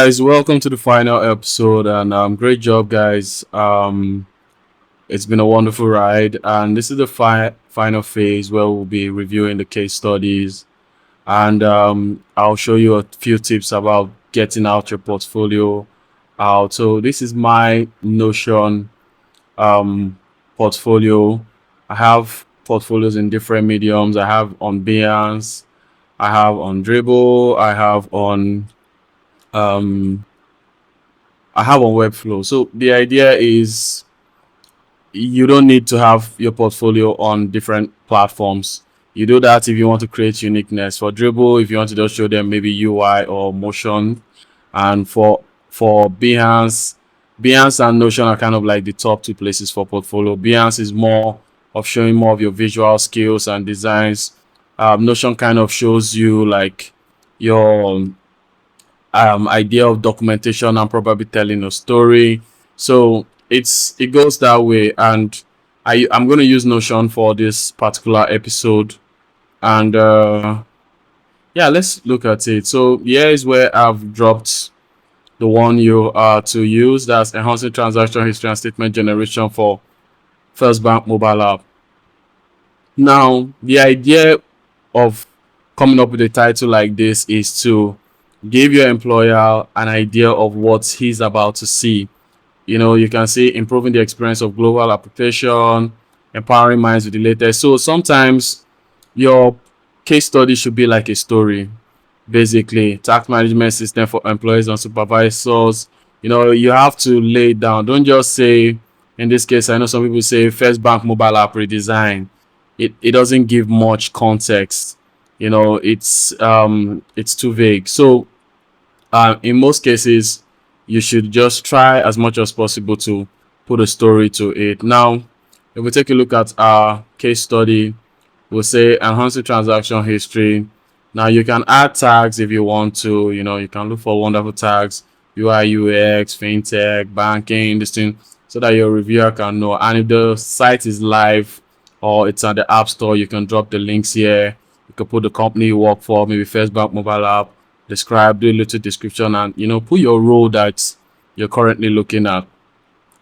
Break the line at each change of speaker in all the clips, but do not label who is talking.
Guys, welcome to the final episode, and great job, guys. It's been a wonderful ride, and this is the final phase where we'll be reviewing the case studies, and I'll show you a few tips about getting out your portfolio out. So this is my Notion um, portfolio. I have portfolios in different mediums. I have on Behance, I have on Dribble, um, I have on Webflow. So the idea is you don't need to have your portfolio on different platforms. You do that if you want to create uniqueness. For Dribble, if you want to just show them maybe UI or motion, and for Behance and Notion are kind of like the top two places for portfolio. Behance is more of showing more of your visual skills and designs. Notion kind of shows you like your idea of documentation and probably telling a story. So it goes that way, and I'm going to use Notion for this particular episode, and yeah, let's look at it. So here is where I've dropped the one you are to use. That's enhancing transaction history and statement generation for FirstBank mobile app. Now, the idea of coming up with a title like this is to give your employer an idea of what he's about to see. You can see improving the experience of global application, empowering minds with the latest. So sometimes your case study should be like a story, basically. Tax management system for employees and supervisors. You have to lay it down. Don't just say, in this case, I know some people say First Bank mobile app redesign. It doesn't give much context. It's too vague. So in most cases, you should just try as much as possible to put a story to it. Now, if we take a look at our case study, we'll say enhancing transaction history. Now, you can add tags if you want to. You can look for wonderful tags, UI, UX, fintech, banking, this thing, so that your reviewer can know. And if the site is live or it's at the App Store, you can drop the links here. You can put the company you work for, maybe FirstBank mobile app, describe, do a little description, and put your role that you're currently looking at.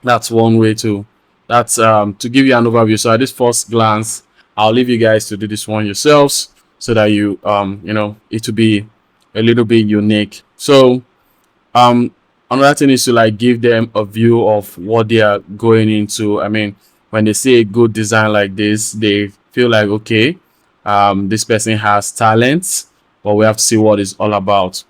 That's one way to to give you an overview. So at this first glance, I'll leave you guys to do this one yourselves, so that it will be a little bit unique. So um another thing is to like give them a view of what they are going into. I mean, when they see a good design like this, they feel like, okay, this person has talent, but we have to see what it's all about.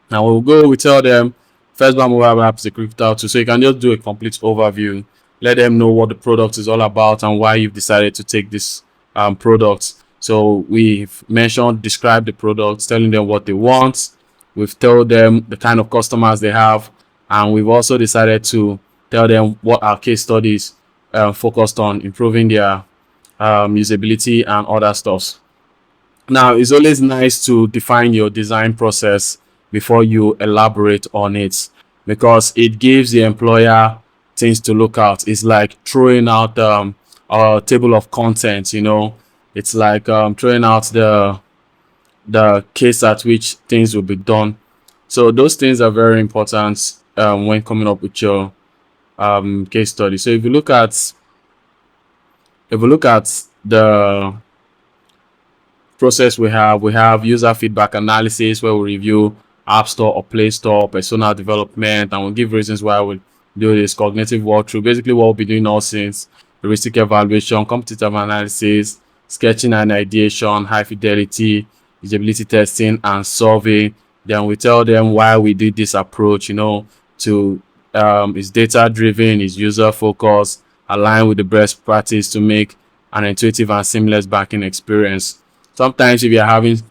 Now we tell them FirstBank mobile app is a crypto tool, so you can just do a complete overview, let them know what the product is all about and why you've decided to take this product. So we've mentioned, describe the products, telling them what they want. We've told them the kind of customers they have, and we've also decided to tell them what our case studies focused on, improving their usability and other stuff. Now, it's always nice to define your design process before you elaborate on it, because it gives the employer things to look at. It's like throwing out a table of contents. It's like throwing out the case at which things will be done. So those things are very important when coming up with your case study. So if we look at the process, we have user feedback analysis, where we review App Store or Play Store personal development, and we'll give reasons why we do this. Cognitive walkthrough, basically what we'll be doing all since heuristic evaluation, competitive analysis, sketching and ideation, high fidelity, usability testing, and survey. Then we tell them why we did this approach. To is data driven, is user focused, align with the best practice to make an intuitive and seamless banking experience. Sometimes if you're having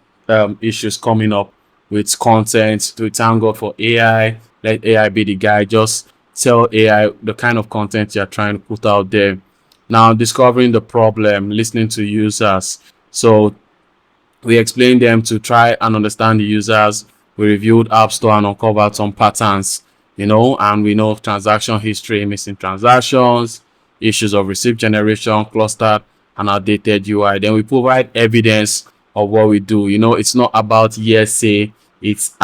issues coming up with content, to thank God for AI, let AI be the guide. Just tell AI the kind of content you're trying to put out there. Now, discovering the problem, listening to users. So we explained them to try and understand the users. We reviewed App Store and uncovered some patterns, and we know transaction history, missing transactions, issues of receipt generation, clustered and outdated UI. Then we provide evidence of what we do. It's not about yes, say, it's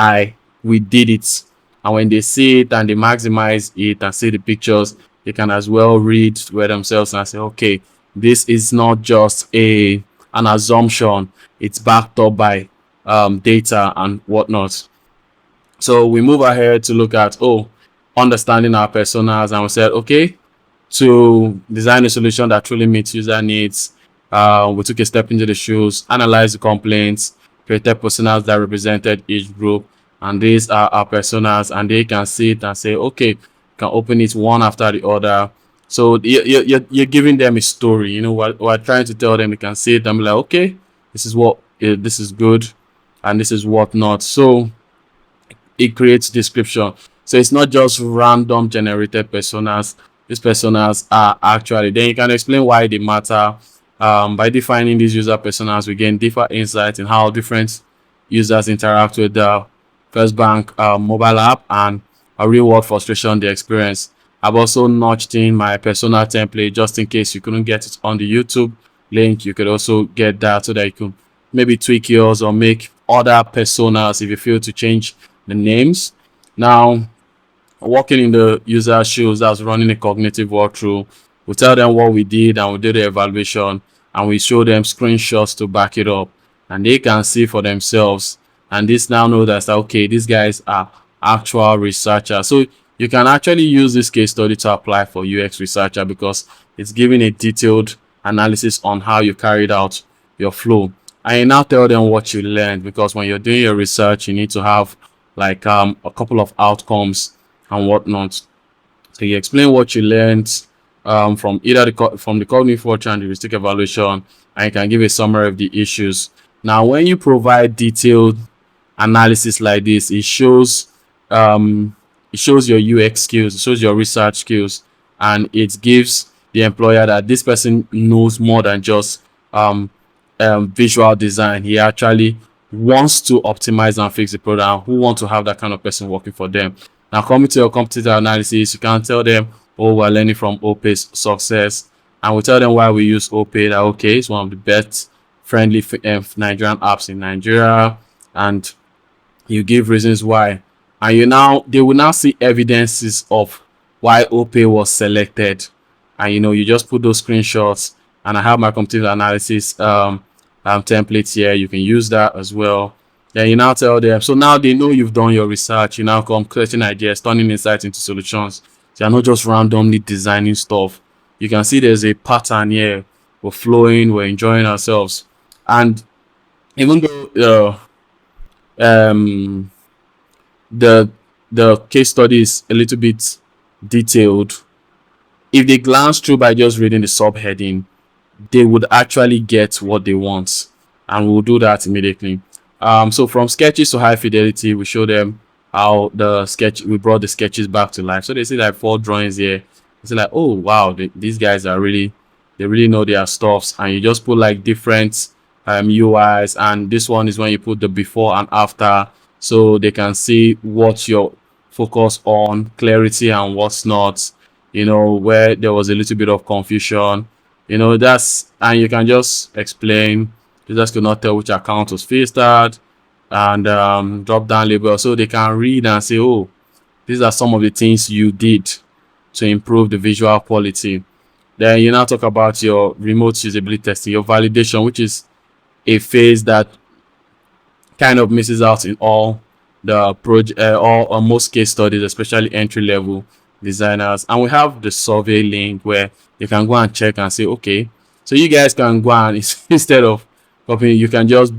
we did it. And when they see it and they maximize it and see the pictures, they can as well read where themselves and say, okay, this is not just an assumption, it's backed up by data and whatnot. So we move ahead to look at, understanding our personas, and we said, okay, to design a solution that truly meets user needs, we took a step into the shoes, analyzed the complaints, created personas that represented each group, and these are our personas, and they can see it and say, okay, can open it one after the other. So you're giving them a story. We're trying to tell them, they can see it and be like, okay, this is what this is good, and this is what not. So it creates description. So it's not just random generated personas. These personas are actually, then you can explain why they matter. By defining these user personas, we gain deeper insight in how different users interact with the FirstBank mobile app and a real world frustration they experience. I've also notched in my persona template just in case you couldn't get it on the YouTube link. You could also get that so that you can maybe tweak yours or make other personas if you feel to change the names. Now, working in the user shoes, that's running a cognitive walkthrough. We tell them what we did and we did the evaluation, and we show them screenshots to back it up, and they can see for themselves. And this now know that, okay, these guys are actual researchers. So you can actually use this case study to apply for UX researcher because it's giving a detailed analysis on how you carried out your flow. And you now tell them what you learned, because when you're doing your research, you need to have like a couple of outcomes and whatnot. So you explain what you learned from either from the cognitive work and the heuristic evaluation, and you can give a summary of the issues. Now, when you provide detailed analysis like this, it shows your UX skills, it shows your research skills, and it gives the employer that this person knows more than just visual design. He actually wants to optimize and fix the product, who want to have that kind of person working for them. Now, coming to your competitor analysis, you can tell them, oh, we're learning from OPay's success, and we tell them why we use OPay. That okay, it's one of the best friendly Nigerian apps in Nigeria, and you give reasons why, and they will now see evidences of why OPay was selected, and you just put those screenshots, and I have my competitive analysis templates here. You can use that as well. Then you now tell them, so now they know you've done your research. You now come creating ideas, turning insights into solutions. So you're not just randomly designing stuff. You can see there's a pattern here. We're flowing, we're enjoying ourselves. And even though the case study is a little bit detailed, if they glance through by just reading the subheading, they would actually get what they want, and we'll do that immediately. So from sketches to high fidelity, we show them how we brought the sketches back to life. So they see like 4 drawings here. It's like, oh wow, these guys are they really know their stuffs. And you just put like different UIs, and this one is when you put the before and after, so they can see what you're focused on, clarity and what's not, where there was a little bit of confusion, and you can just explain. You just could not tell which account was filtered, and drop down label so they can read and say, oh, these are some of the things you did to improve the visual quality. Then you now talk about your remote usability testing, your validation, which is a phase that kind of misses out in all the project or most case studies, especially entry level designers. And we have the survey link where you can go and check and say, okay, so you guys can go and instead of copying, you can just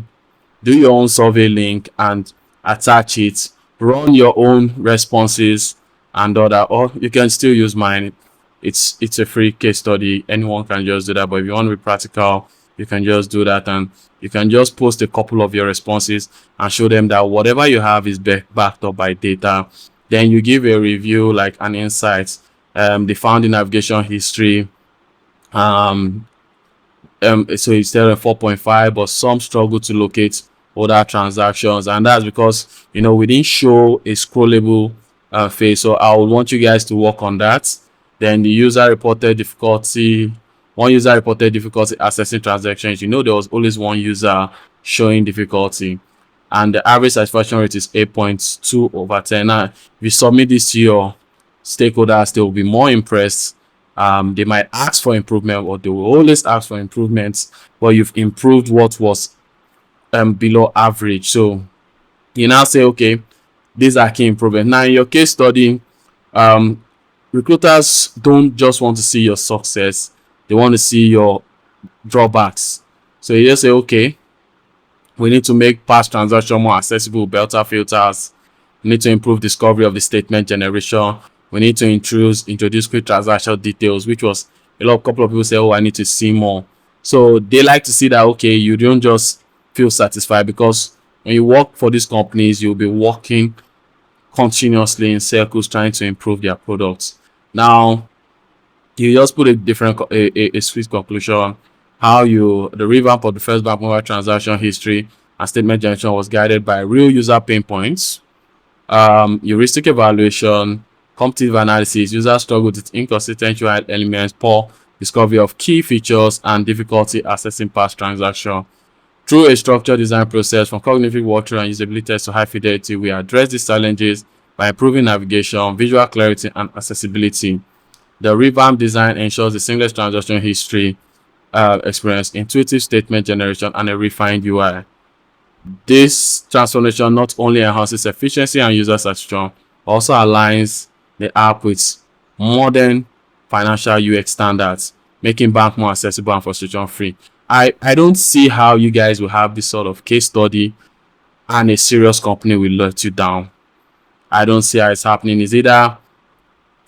do your own survey link and attach it, run your own responses and all that, or you can still use mine. It's a free case study. Anyone can just do that, but if you want to be practical, you can just do that, and you can just post a couple of your responses and show them that whatever you have is backed up by data. Then you give a review, like an insight, the founding navigation history. So instead of 4.5, but some struggle to locate other transactions, and that's because we didn't show a scrollable phase. So I would want you guys to work on that. Then the user reported difficulty. One user reported difficulty accessing transactions. There was always one user showing difficulty. and the average satisfaction rate is 8.2 over 10. Now, if you submit this to your stakeholders, they will be more impressed. They might ask for improvement, or they will always ask for improvements, but you've improved what was below average. So you now say, okay, these are key improvements. Now, in your case study, recruiters don't just want to see your success, they want to see your drawbacks. So you just say, okay, we need to make past transaction more accessible, better filters. We need to improve discovery of the statement generation. We need to introduce quick transaction details, which was a couple of people say, oh, I need to see more. So they like to see that, okay, you don't just feel satisfied, because when you work for these companies, you'll be working continuously in circles trying to improve their products. Now, you just put a sweet conclusion. How the revamp of the FirstBank mobile transaction history and statement generation was guided by real user pain points, heuristic evaluation, competitive analysis, user struggle with inconsistent UI elements, poor discovery of key features, and difficulty accessing past transaction. Through a structured design process from cognitive walkthrough and usability tests to high fidelity, we address these challenges by improving navigation, visual clarity, and accessibility. The revamped design ensures a seamless transaction history experience, intuitive statement generation, and a refined UI. This transformation not only enhances efficiency and user satisfaction, but also aligns the app with modern financial UX standards, making bank more accessible and frustration free. I don't see how you guys will have this sort of case study and a serious company will let you down. I don't see how it's happening. It's either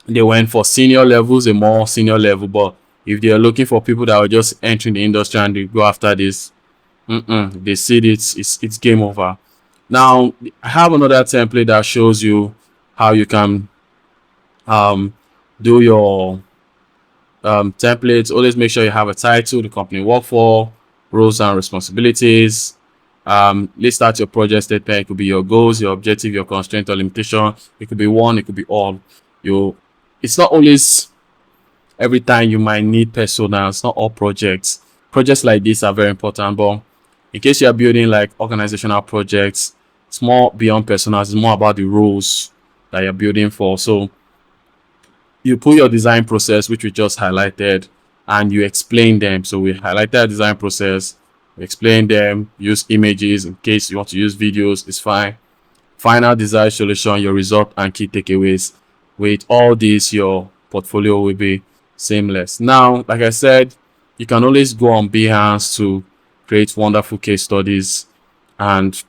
they went for senior levels, a more senior level, but if they're looking for people that are just entering the industry and they go after this, they see it's game over. Now, I have another template that shows you how you can do your templates. Always make sure you have a title, the company you work for, roles and responsibilities. List out your project statement. It could be your goals, your objective, your constraint or limitation. It could be one, it could be all. It's not always every time you might need personas, not all projects. Projects like this are very important, but in case you are building like organizational projects, it's more beyond personas. It's more about the roles that you're building for. So you put your design process, which we just highlighted, and you explain them. So we highlighted design process, we explain them, use images in case you want to use videos, it's fine. Final design solution, your result and key takeaways. With all this, your portfolio will be seamless. Now, like I said, you can always go on Behance to create wonderful case studies, and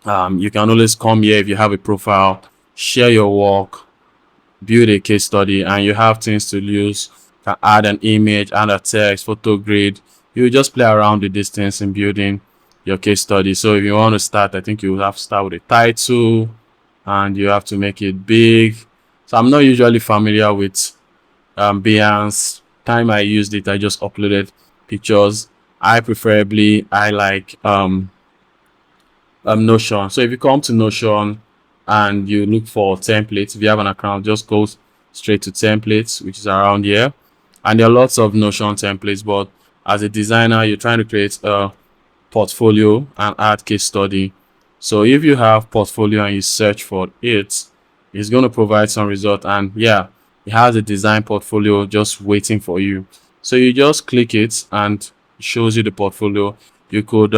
you can always come here if you have a profile, share your work, build a case study, and you have things to use. You can add an image, add a text, photo grid. You just play around with these things in building your case study. So if you want to start, I think you have to start with a title and you have to make it big. So I'm not usually familiar with Behance. Time I used it, I just uploaded pictures. I like Notion. So if you come to Notion and you look for templates, if you have an account, just go straight to templates, which is around here. And there are lots of Notion templates, but as a designer, you're trying to create a portfolio and add case study. So if you have portfolio and you search for it, it's going to provide some result, and yeah, it has a design portfolio just waiting for you. So you just click it and it shows you the portfolio. You could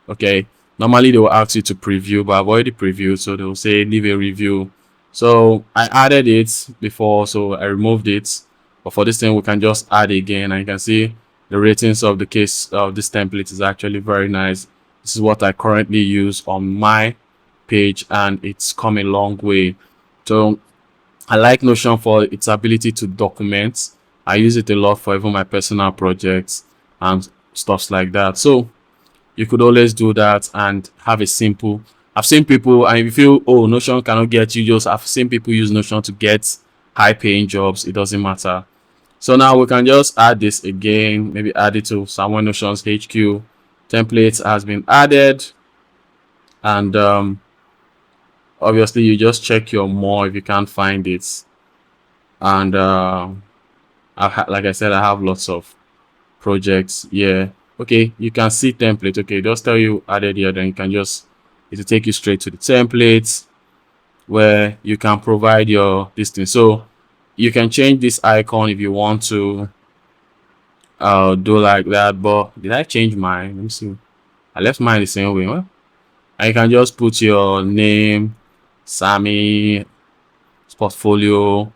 okay, normally they will ask you to preview, but I've already previewed, so they will say leave a review. So I added it before, so I removed it, but for this thing we can just add again, and you can see the ratings of the case of this template is actually very nice. This is what I currently use on my page, and it's come a long way. So I like Notion for its ability to document. I use it a lot for even my personal projects and stuffs like that. So you could always do that and have a simple. I've seen people, and if you feel, oh, Notion cannot get you, I've seen people use Notion to get high paying jobs. It doesn't matter. So now we can just add this again, maybe add it to someone Notion's HQ. Templates has been added, and obviously you just check your more if you can't find it. And like I said, I have lots of projects here. Okay, you can see template. Okay, just tell you added here, then you can just, it will take you straight to the templates where you can provide your this thing. So you can change this icon if you want to do like that. But did I change mine? Let me see. I left mine the same way. Well, and you can just put your name, Sammy, portfolio.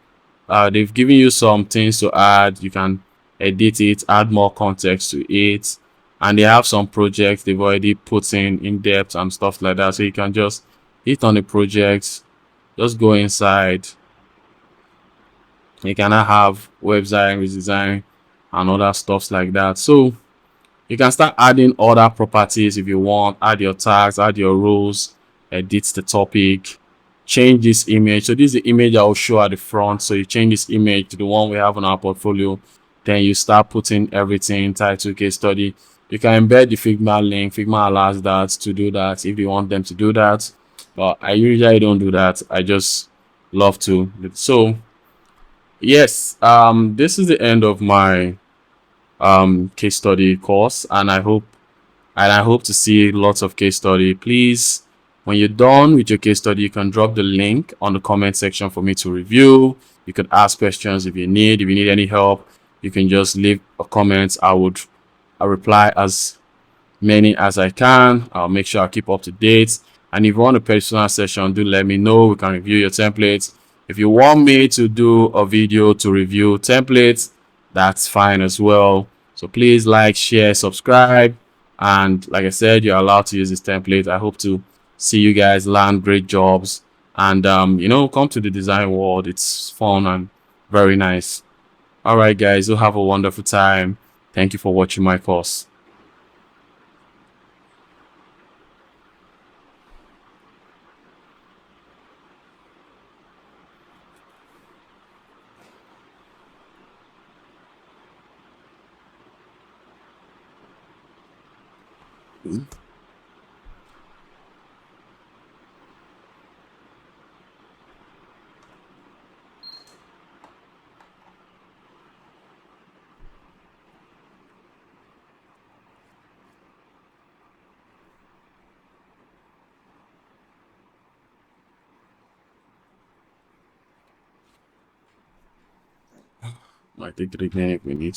They've given you some things to add. You can edit it, add more context to it, and they have some projects they've already put in depth and stuff like that. So you can just hit on the projects, just go inside. You can now have website redesign and other stuffs like that. So you can start adding other properties if you want. Add your tags, add your rows, edit the topic, change this image. So this is the image I will show at the front. So you change this image to the one we have on our portfolio. Then you start putting everything, title, case study. You can embed the Figma link. Figma allows that to do that if you want them to do that. But I usually don't do that. I just love to. So yes, this is the end of my case study course, and I hope to see lots of case study. Please, when you're done with your case study, you can drop the link on the comment section for me to review. You could ask questions if you need any help. You can just leave a comment. I'll reply as many as I can. I'll make sure I keep up to date. And if you want a personal session, do let me know. We can review your templates. If you want me to do a video to review templates, that's fine as well. So please like, share, subscribe. And like I said, you're allowed to use this template. I hope to see you guys land great jobs and come to the design world. It's fun and very nice. All right, guys, you'll have a wonderful time. Thank you for watching my course. Might take 3 minutes if we need